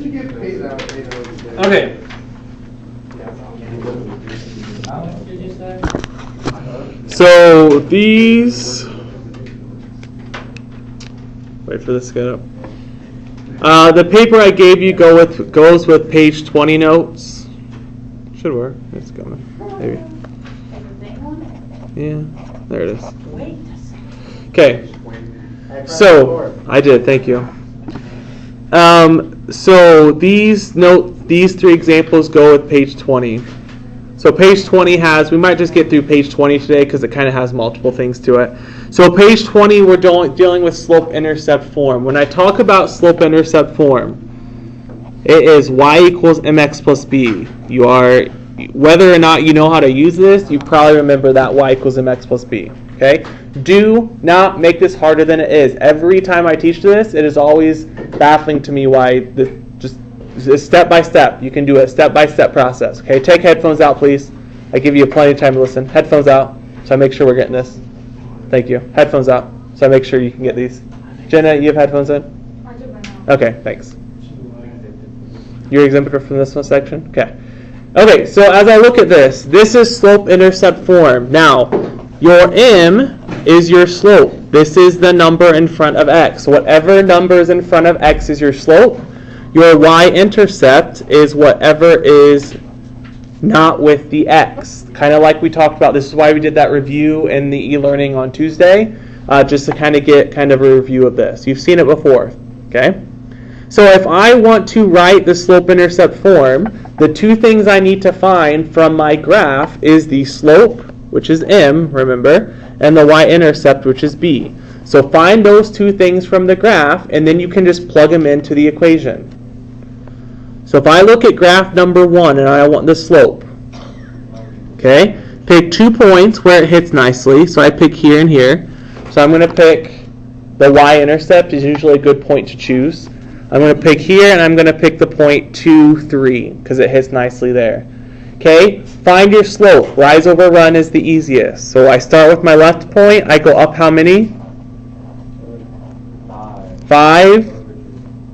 did you get paid out? Okay. How much did you say? So these. Wait for this to get up. The paper I gave you goes with page 20 notes. Should work. It's coming. Maybe. Yeah, there it is. Okay. So I did. Thank you. So these three examples go with page 20. So page 20 has, we might just get through page 20 today because it kind of has multiple things to it. So page 20, we're dealing with slope-intercept form. When I talk about slope-intercept form, it is y equals mx plus b. Whether or not you know how to use this, you probably remember that y equals mx plus b. Okay? Do not make this harder than it is. Every time I teach this, it is always baffling to me why just step by step. You can do a step-by-step process. Okay, take headphones out, please. I give you plenty of time to listen. Headphones out, so I make sure we're getting this. Thank you. Headphones out, so I make sure you can get these. Jenna, you have headphones in? I do right now. Okay, thanks. You're exempted from this one section? Okay. Okay, so as I look at this is slope-intercept form. Now, your m is your slope. This is the number in front of x. So whatever number is in front of x is your slope. Your y-intercept is whatever is not with the x. Kind of like we talked about. This is why we did that review in the e-learning on Tuesday, just to kind of get a review of this. You've seen it before, okay? So if I want to write the slope-intercept form, the two things I need to find from my graph is the slope, which is m, remember, and the y-intercept, which is b. So find those two things from the graph, and then you can just plug them into the equation. So if I look at graph number 1 and I want the slope, okay, pick 2 points where it hits nicely. So I pick here and here. So I'm going to pick the y-intercept is usually a good point to choose. I'm going to pick here and I'm going to pick the point 2, 3 because it hits nicely there. Okay, find your slope. Rise over run is the easiest. So I start with my left point. I go up how many? 5.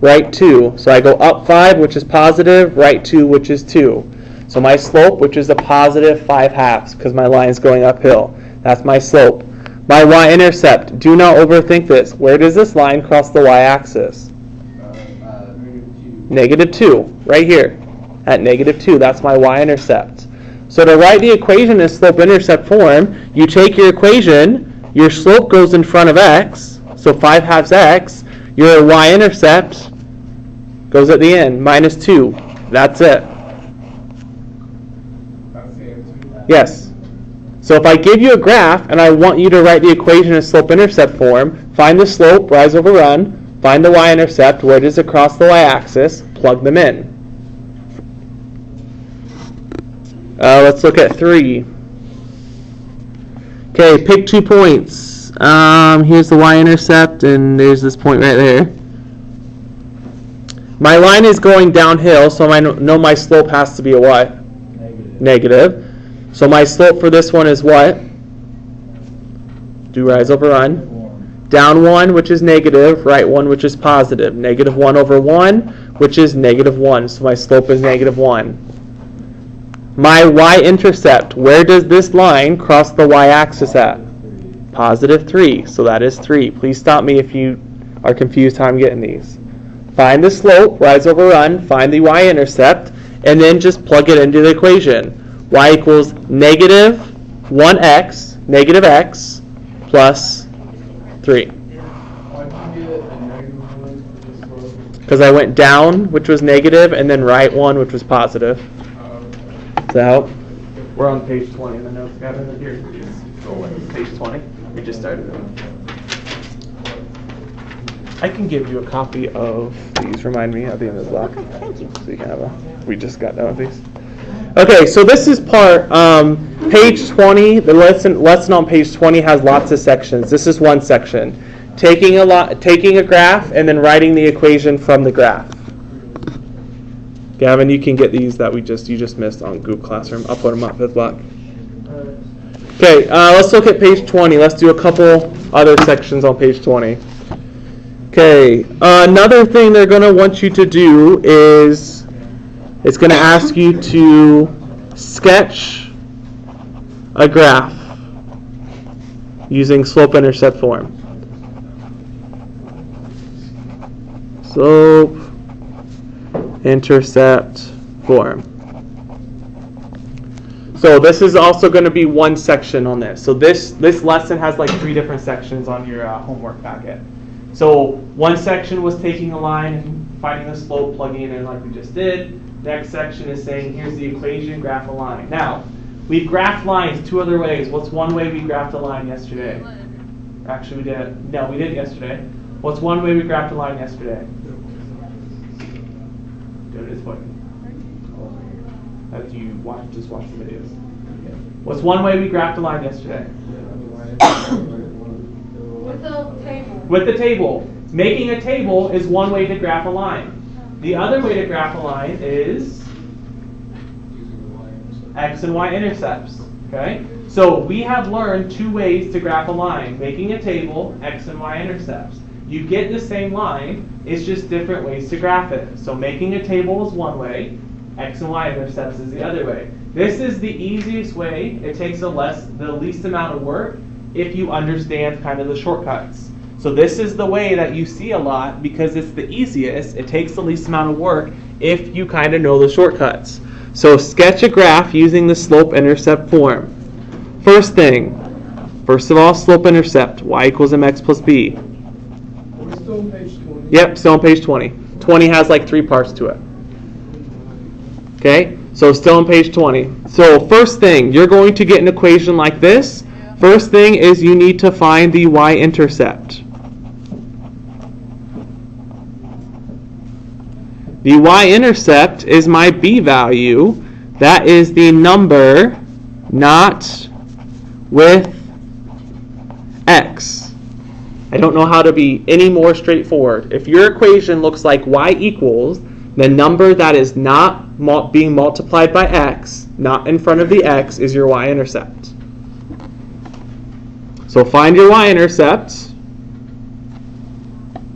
Right 2. So I go up 5, which is positive, right 2, which is 2. So my slope, which is a positive 5/2, because my line is going uphill. That's my slope. My y-intercept, do not overthink this. Where does this line cross the y-axis? -2. Right here. At -2, that's my y-intercept. So to write the equation in slope-intercept form, you take your equation, your slope goes in front of x, so 5/2 x, your y-intercept goes at the end, -2. That's it. Yes. So if I give you a graph and I want you to write the equation in slope-intercept form, find the slope, rise over run, find the y-intercept, where does it cross the y-axis, plug them in. Let's look at 3. Okay, pick 2 points. Here's the y-intercept, and there's this point right there. My line is going downhill, so I know my slope has to be a what? Negative. So my slope for this one is what? Do rise over run. Down 1, which is negative. Right 1, which is positive. -1 over 1, which is -1. So my slope is -1. My y-intercept, where does this line cross the y-axis at? +3. So that is 3. Please stop me if you are confused how I'm getting these. Find the slope, rise over run, find the y-intercept, and then just plug it into the equation. Y equals -1x, -x, plus 3. Because I went down, which was negative, and then right 1, which was positive. Does that help? We're on page 20 in the notes, Gavin. Here, page 20. We just started it. I can give you a copy of these. Remind me at the end of the block. Okay, thank you. So you can have we just got done with these. Okay, so this is part, page 20, the lesson on page 20 has lots of sections. This is one section. Taking a graph and then writing the equation from the graph. Gavin, you can get these that you just missed on Google Classroom. I'll put them up fifth block. Okay, let's look at page 20. Let's do a couple other sections on page 20. Okay, another thing they're going to want you to do is it's going to ask you to sketch a graph using slope-intercept form. Slope-intercept form. So this is also going to be one section on this. So this lesson has like 3 different sections on your homework packet. So one section was taking a line and finding the slope, plugging it in like we just did. Next section is saying, here's the equation, graph a line. Now, we've graphed lines 2 other ways. What's one way we graphed a line yesterday? Actually, we did. No, we didn't yesterday. What's one way we graphed a line yesterday? Do it this way. As you just watch the videos. What's one way we graphed a line yesterday? With the table. With the table. Making a table is one way to graph a line. The other way to graph a line is x and y intercepts. Okay? So we have learned 2 ways to graph a line. Making a table, x and y intercepts. You get the same line, it's just different ways to graph it. So making a table is one way, x and y intercepts is the other way. This is the easiest way. It takes the least amount of work if you understand kind of the shortcuts. So this is the way that you see a lot because it's the easiest. It takes the least amount of work if you kind of know the shortcuts. So sketch a graph using the slope-intercept form. First of all, slope-intercept, y equals mx plus b. We're still on page 20. Yep, still on page 20. 20 has like 3 parts to it. Okay, so still on page 20. So first thing, you're going to get an equation like this. First thing is you need to find the y-intercept. The y-intercept is my b value. That is the number not with x. I don't know how to be any more straightforward. If your equation looks like y equals the number that is not being multiplied by x, not in front of the x, is your y-intercept. So find your y-intercept.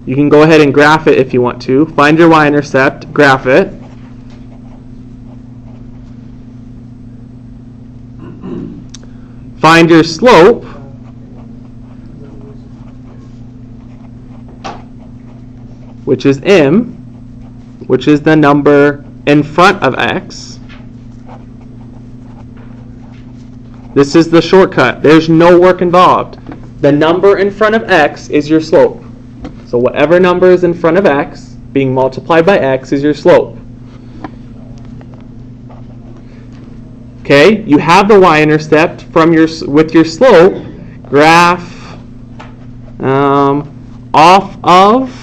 You can go ahead and graph it if you want to. Find your y-intercept, graph it. Find your slope. Which is m, which is the number in front of x. This is the shortcut. There's no work involved. The number in front of x is your slope. So whatever number is in front of x, being multiplied by x, is your slope. Okay, you have the y-intercept with your slope. Graph off of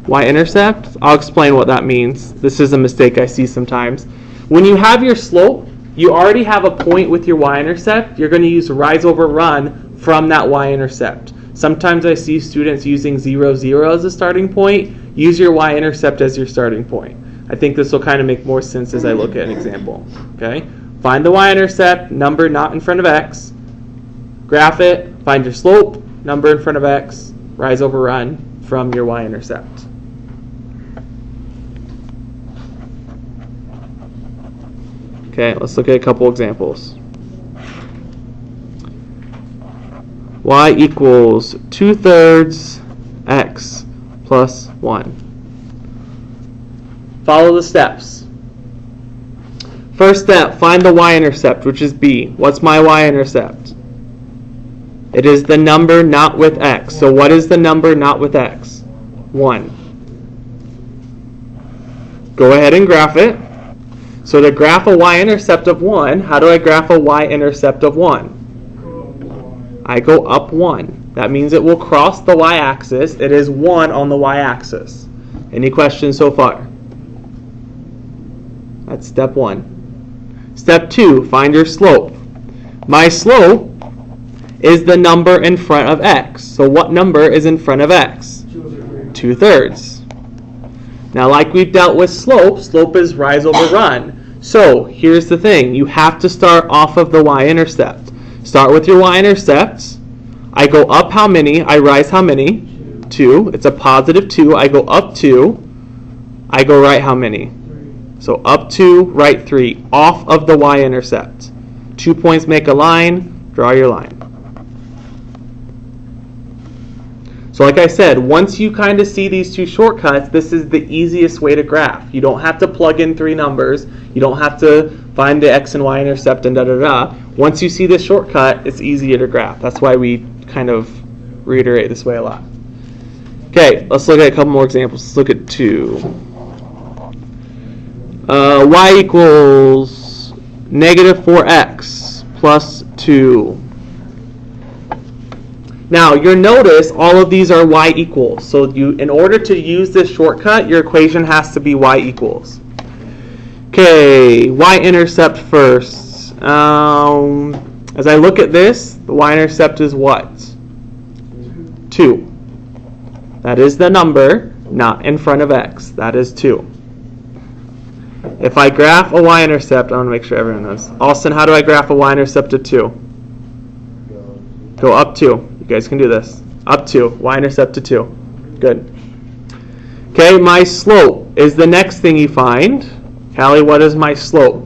y-intercept. I'll explain what that means. This is a mistake I see sometimes. When you have your slope, you already have a point with your y-intercept. You're going to use rise over run from that y-intercept. Sometimes I see students using 0, 0 as a starting point. Use your y-intercept as your starting point. I think this will kind of make more sense as I look at an example. Okay? Find the y-intercept, number not in front of x. Graph it. Find your slope, number in front of x. Rise over run from your y-intercept. Okay, let's look at a couple examples. Y equals 2/3 x plus 1. Follow the steps. First step, find the y-intercept, which is b. What's my y-intercept? It is the number not with x. So what is the number not with x? 1. Go ahead and graph it. So to graph a y-intercept of 1, how do I graph a y-intercept of 1? I go up 1. That means it will cross the y-axis. It is 1 on the y-axis. Any questions so far? That's step 1. Step 2, find your slope. My slope is the number in front of x. So what number is in front of x? 2/3. Now, like we've dealt with slope, slope is rise over run. So here's the thing. You have to start off of the y-intercept. Start with your y-intercept. I go up how many? I rise how many? 2. It's a positive 2. I go up 2. I go right how many? So up 2, right 3. Off of the y-intercept. 2 points make a line. Draw your line. So like I said, once you kind of see these two shortcuts, this is the easiest way to graph. You don't have to plug in 3 numbers. You don't have to find the x and y intercept and da-da-da. Once you see this shortcut, it's easier to graph. That's why we kind of reiterate this way a lot. Okay, let's look at a couple more examples. Let's look at 2. Y equals negative 4x plus 2. Now, you'll notice all of these are y equals. So in order to use this shortcut, your equation has to be y equals. Okay, y-intercept first. As I look at this, the y-intercept is what? 2. That is the number, not in front of x. That is 2. If I graph a y-intercept, I want to make sure everyone knows. Austin, how do I graph a y-intercept of 2? Go up 2. You guys can do this. Up 2. Y-intercept to 2. Good. Okay, my slope is the next thing you find. Callie, what is my slope?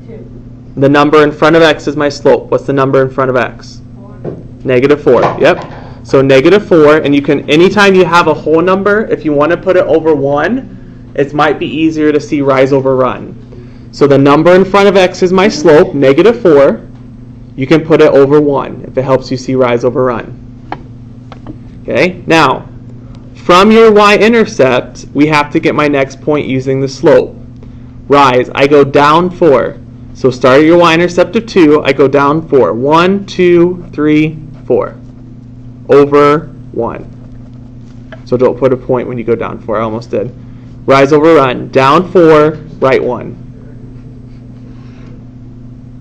2. The number in front of x is my slope. What's the number in front of x? 4. Negative 4. Yep. So negative 4, and you can, anytime you have a whole number, if you want to put it over 1, it might be easier to see rise over run. So the number in front of x is my slope, negative 4. You can put it over 1 if it helps you see rise over run. Okay, now, from your y-intercept, we have to get my next point using the slope. Rise, I go down 4. So start at your y-intercept of 2, I go down 4. 1, 2, 3, 4. Over 1. So don't put a point when you go down 4. I almost did. Rise over run. Down 4, right 1.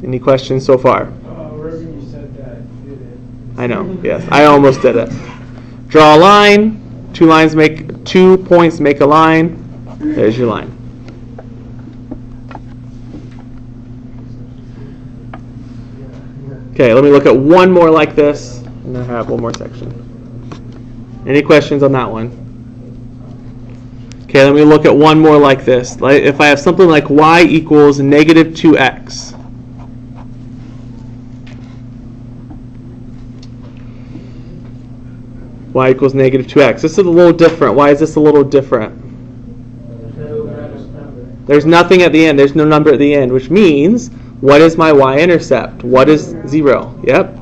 Any questions so far? Reverend, you said that. You did it. I know. Yes, I almost did it. Draw a line. 2 points make a line. There's your line. Okay, let me look at one more like this. And then I have one more section. Any questions on that one? Okay, let me look at one more like this. Like if I have something like y equals negative 2x. Y equals negative 2x. This is a little different. Why is this a little different? There's nothing at the end. There's no number at the end, which means, what is my y-intercept? What is 0? Yep.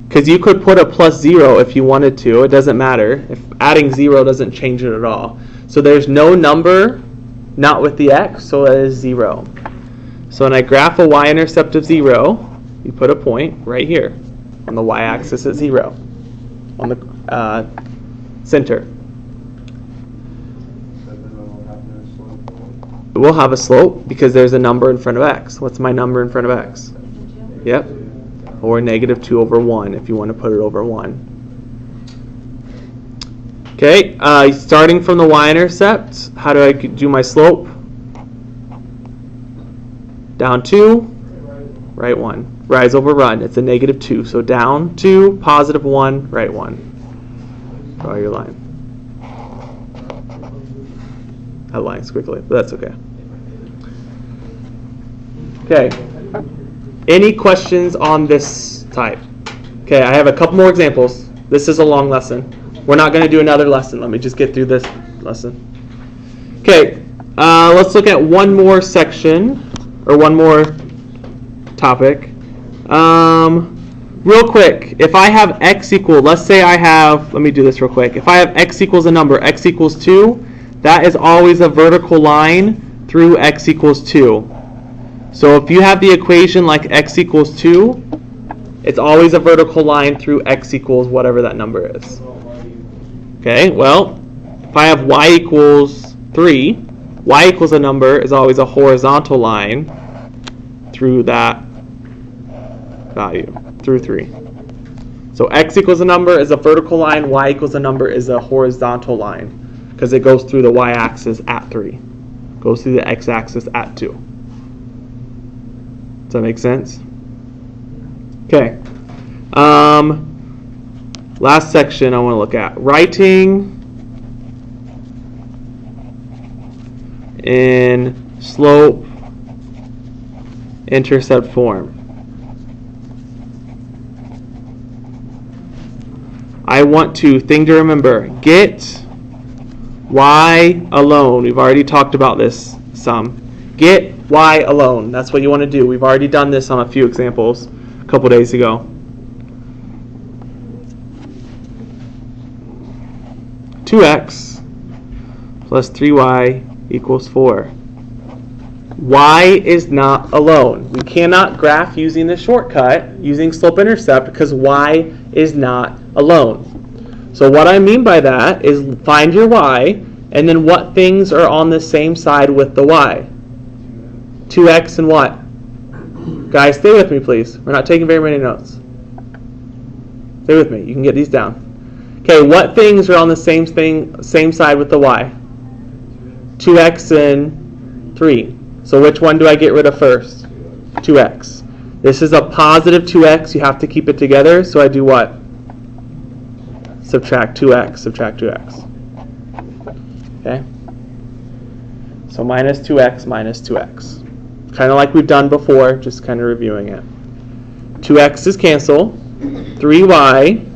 Because you could put a plus 0 if you wanted to. It doesn't matter. If adding 0 doesn't change it at all. So there's no number not with the x, so that is 0. So when I graph a y-intercept of 0, you put a point right here on the y-axis at 0 on the center. It will have a slope because there's a number in front of x. What's my number in front of x? Yep. Or negative 2 over 1 if you want to put it over 1. Okay, starting from the y-intercept, how do I do my slope? Down 2, right 1. Rise over run, it's a negative 2. So down 2, positive 1, right 1. Draw your line. That line's quickly, but that's okay. Okay. Any questions on this type? Okay, I have a couple more examples. This is a long lesson. We're not going to do another lesson. Let me just get through this lesson. Okay, let's look at one more section, or one more topic. Real quick, if I have x equal, let's say I have, let me do this real quick. If I have x equals a number, x equals 2, that is always a vertical line through x equals 2. So if you have the equation like x equals 2, it's always a vertical line through x equals whatever that number is. Okay, well, if I have y equals 3, y equals a number is always a horizontal line through that value, through 3. So x equals a number is a vertical line, y equals a number is a horizontal line, because it goes through the y-axis at 3. Goes through the x-axis at 2. Does that make sense? Okay. Last section I want to look at. Writing in slope intercept form. I want thing to remember, get y alone. We've already talked about this some. Get y alone. That's what you want to do. We've already done this on a few examples a couple days ago. 2x plus 3y equals 4. Y is not alone. We cannot graph using the shortcut, using slope-intercept, because y is not alone. So what I mean by that is find your y, and then what things are on the same side with the y? 2x and what? Guys, stay with me, please. We're not taking very many notes. Stay with me. You can get these down. Okay, what things are on the same side with the y? 2x and 3. So which one do I get rid of first? 2x. This is a positive 2x. You have to keep it together. So I do what? Subtract 2x. Subtract 2x. Okay? So minus 2x minus 2x. Kind of like we've done before, just kind of reviewing it. 2x's cancel. 3y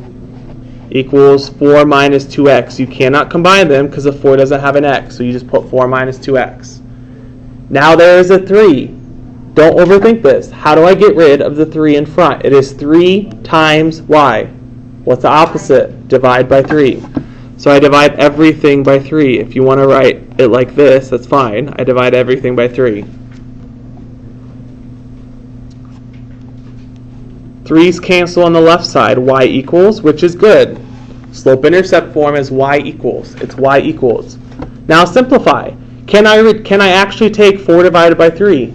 equals 4 minus 2x. You cannot combine them because the 4 doesn't have an x. So you just put 4 minus 2x. Now there is a 3. Don't overthink this. How do I get rid of the 3 in front? It is 3 times y. What's the opposite? Divide by 3. So I divide everything by 3. If you want to write it like this, that's fine. I divide everything by 3. 3's cancel on the left side. Y equals, which is good. Slope-intercept form is y equals. It's y equals. Now simplify. Can I actually take 4 divided by 3?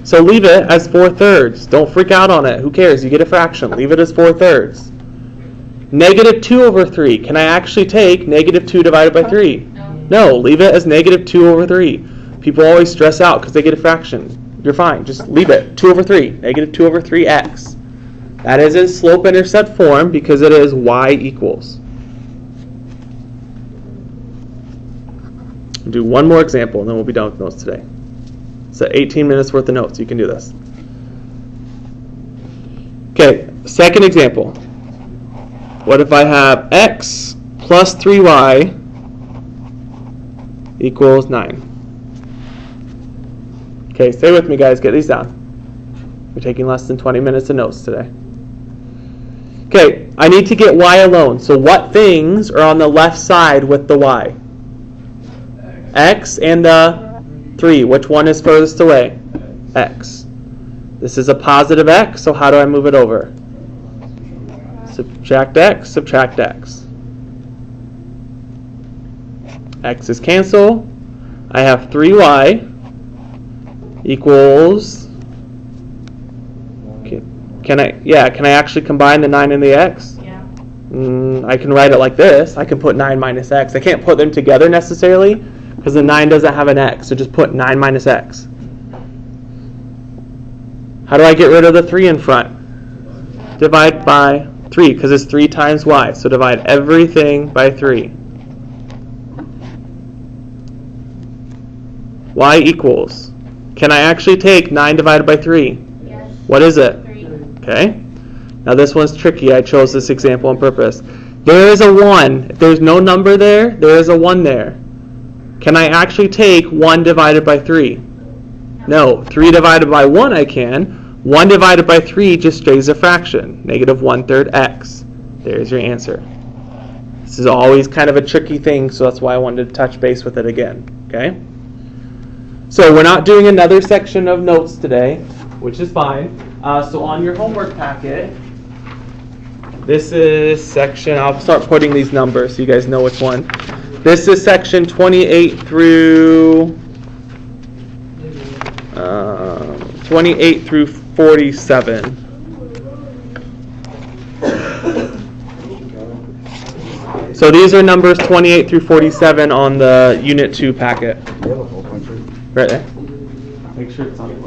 So leave it as 4/3. Don't freak out on it. Who cares? You get a fraction. Leave it as 4/3. Negative 2 over 3. Can I actually take negative 2 divided by 3? No. Leave it as negative 2 over 3. People always stress out because they get a fraction. You're fine. Just leave it. 2 over 3. Negative 2 over 3x. That is in slope-intercept form because it is y equals. Do one more example and then we'll be done with notes today. So 18 minutes worth of notes. You can do this. Okay, second example. What if I have x plus 3y equals 9? Okay, stay with me, guys. Get these down. We're taking less than 20 minutes of notes today. Okay, I need to get y alone. So what things are on the left side with the y? X and the 3. Which one is furthest away? X. This is a positive x, so how do I move it over? Subtract x, subtract x. X's cancel. I have 3y equals... Can I actually combine the 9 and the x? Yeah. I can write it like this. I can put 9 minus x. I can't put them together necessarily because the 9 doesn't have an x. So just put 9 minus x. How do I get rid of the 3 in front? Divide by 3 because it's 3 times y. So divide everything by 3. Y equals. Can I actually take 9 divided by 3? Yes. What is it? 3. Okay. Now this one's tricky. I chose this example on purpose. There is a 1. If there's no number there, there is a 1 there. Can I actually take 1 divided by 3? No. 3 divided by 1 I can. 1 divided by 3 just stays a fraction. Negative 1/3 x. There's your answer. This is always kind of a tricky thing, so that's why I wanted to touch base with it again. Okay? So we're not doing another section of notes today, which is fine. So on your homework packet, this is section, I'll start putting these numbers so you guys know which one. This is section 28 through 47. So these are numbers 28 through 47 on the Unit 2 packet. Right there. Make sure it's on there.